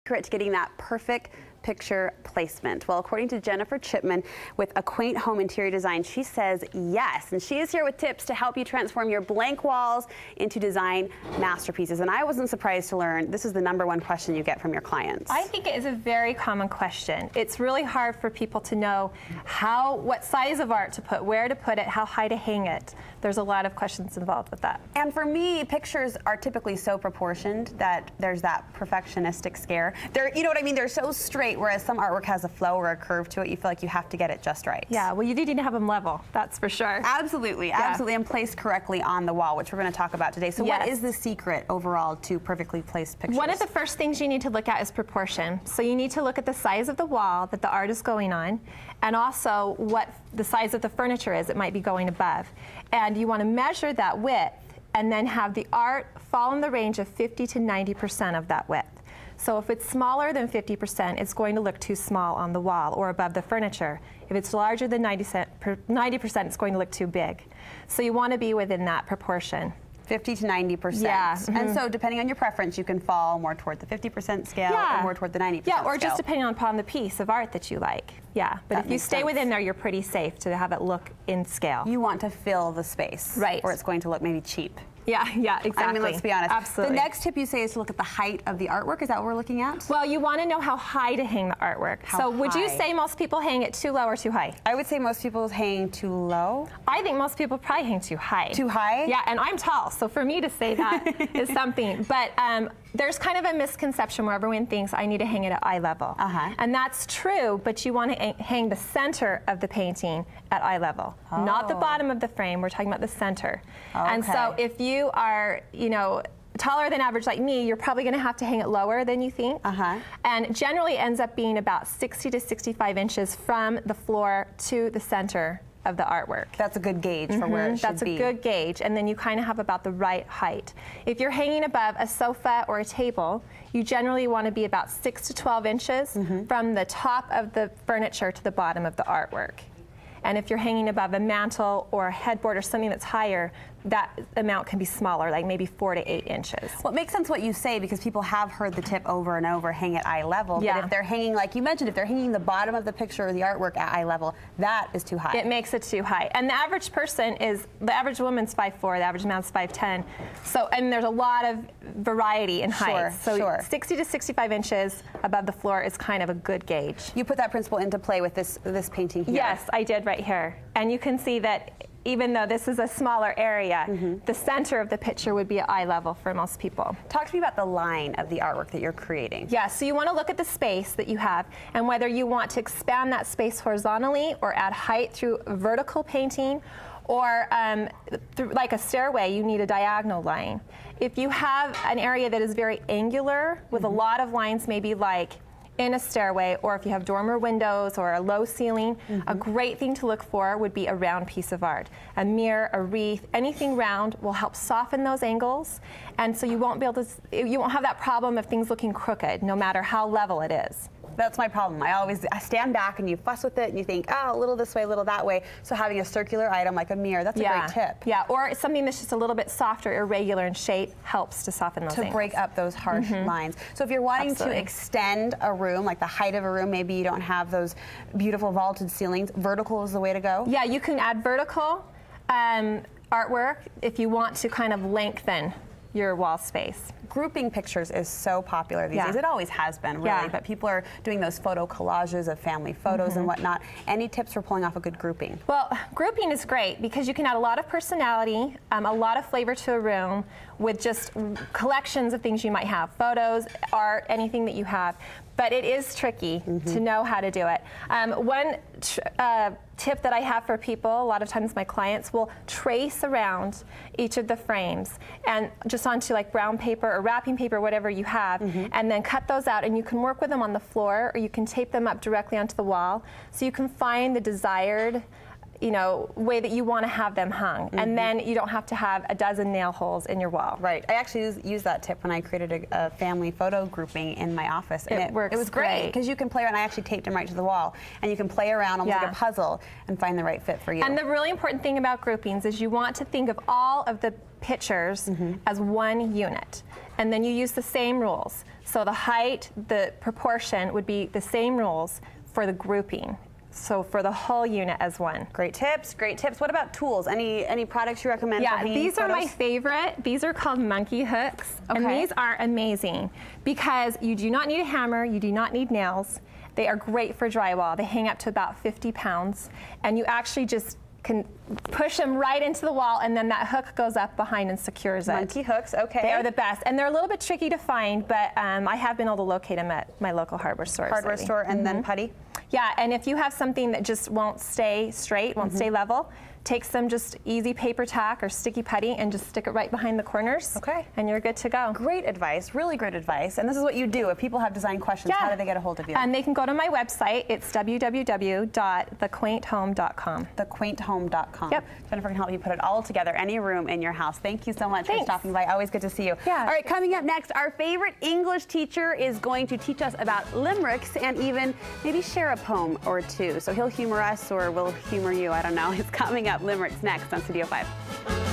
secret to getting that perfect picture placement? Well, according to Jennifer Chipman with A Quaint Home Interior Design, she says yes. And she is here with tips to help you transform your blank walls into design masterpieces. And I wasn't surprised to learn this is the #1 question you get from your clients. I think it is a very common question. It's really hard for people to know what size of art to put, where to put it, how high to hang it. There's a lot of questions involved with that. And for me, pictures are typically so proportioned that there's that perfectionistic scare. You know what I mean? They're so straight, whereas some artwork has a flow or a curve to it. You feel like you have to get it just right. Yeah, well, you need to have them level, that's for sure. Absolutely, absolutely, and placed correctly on the wall, which we're going to talk about today. So what is the secret overall to perfectly placed pictures? One of the first things you need to look at is proportion. So you need to look at the size of the wall that the art is going on, and also what the size of the furniture is it might be going above. And you want to measure that width and then have the art fall in the range of 50 to 90% of that width. So if it's smaller than 50%, it's going to look too small on the wall or above the furniture. If it's larger than 90%, it's going to look too big. So you want to be within that proportion. 50 to 90%. Yeah. And so depending on your preference, you can fall more toward the 50% scale or more toward the 90% scale. Yeah, or just depending upon the piece of art that you like. Yeah, but if you stay within there, you're pretty safe to have it look in scale. You want to fill the space. Right. Or it's going to look maybe cheap. Yeah, exactly. I mean, let's be honest. Absolutely. The next tip you say is to look at the height of the artwork. Is that what we're looking at? Well, you want to know how high to hang the artwork. So would you say most people hang it too low or too high? I would say most people hang too low. I think most people probably hang too high. Too high? Yeah, and I'm tall, so for me to say that is something. But there's kind of a misconception where everyone thinks I need to hang it at eye level. And that's true, but you want to hang the center of the painting at eye level. Not the bottom of the frame, we're talking about the center. And so if you are, taller than average like me, you're probably going to have to hang it lower than you think. And generally ends up being about 60 to 65 inches from the floor to the center of the artwork. That's a good gauge for where it should be. That's a good gauge, and then you kind of have about the right height. If you're hanging above a sofa or a table, you generally want to be about 6 to 12 inches from the top of the furniture to the bottom of the artwork. And if you're hanging above a mantle or a headboard or something that's higher, that amount can be smaller, like maybe 4 to 8 inches. Well, it makes sense what you say because people have heard the tip over and over, hang at eye level. Yeah. But if they're hanging, like you mentioned, if they're hanging the bottom of the picture or the artwork at eye level, that is too high. It makes it too high. And the average person the average woman's 5'4", the average man's 5'10". So, and there's a lot of variety in height. So 60 to 65 inches above the floor is kind of a good gauge. You put that principle into play with this painting here. Yes, I did right here. And you can see that even though this is a smaller area, the center of the picture would be at eye level for most people. Talk to me about the line of the artwork that you're creating. Yeah, so you want to look at the space that you have and whether you want to expand that space horizontally or add height through vertical painting, or through, like a stairway, you need a diagonal line. If you have an area that is very angular with a lot of lines, maybe like in a stairway, or if you have dormer windows or a low ceiling, a great thing to look for would be a round piece of art. A mirror, a wreath, anything round will help soften those angles, and so you won't have that problem of things looking crooked, no matter how level it is. That's my problem. I stand back and you fuss with it and you think, oh, a little this way, a little that way. So having a circular item like a mirror, that's a great tip. Yeah, or something that's just a little bit softer, irregular in shape helps to soften those angles. To break up those harsh lines. So if you're wanting to extend a room, like the height of a room, maybe you don't have those beautiful vaulted ceilings, vertical is the way to go? Yeah, you can add vertical artwork if you want to kind of lengthen your wall space. Grouping pictures is so popular these days. It always has been, really, but people are doing those photo collages of family photos and whatnot. Any tips for pulling off a good grouping? Well, grouping is great because you can add a lot of personality, a lot of flavor to a room with just collections of things you might have, photos, art, anything that you have. But it is tricky to know how to do it. One tip that I have for people, a lot of times my clients will trace around each of the frames and just onto like brown paper or wrapping paper, whatever you have, and then cut those out, and you can work with them on the floor or you can tape them up directly onto the wall so you can find the desired way that you want to have them hung. And then you don't have to have a dozen nail holes in your wall. Right. I actually used that tip when I created a family photo grouping in my office. And it was great because you can play around. I actually taped them right to the wall. And you can play around almost like a puzzle and find the right fit for you. And the really important thing about groupings is you want to think of all of the pictures as one unit. And then you use the same rules. So the height, the proportion would be the same rules for the grouping. So for the whole unit as one. Great tips, great tips. What about tools? Any products you recommend for Yeah, hanging these are my photos? favorite. These are called monkey hooks. And Okay. these are amazing because you do not need a hammer, you do not need nails. They are great for drywall. They hang up to about 50 pounds. And you actually just can push them right into the wall, and then that hook goes up behind and secures it. Monkey hooks, okay. They are the best. And they're a little bit tricky to find, but I have been able to locate them at my local hardware store. Hardware store and then putty? Yeah, and if you have something that just won't stay straight, won't stay level, take some just easy paper tack or sticky putty and just stick it right behind the corners. Okay. And you're good to go. Great advice, really great advice. And this is what you do. If people have design questions, how do they get a hold of you? And they can go to my website. It's www.thequainthome.com. Thequainthome.com. Yep. Jennifer can help you put it all together, any room in your house. Thank you so much for Thanks. stopping by. Always good to see you. Yeah. All right, coming up next, our favorite English teacher is going to teach us about limericks and even maybe share a poem or two. So he'll humor us or we'll humor you. I don't know. It's coming up. Limericks next on Studio 5.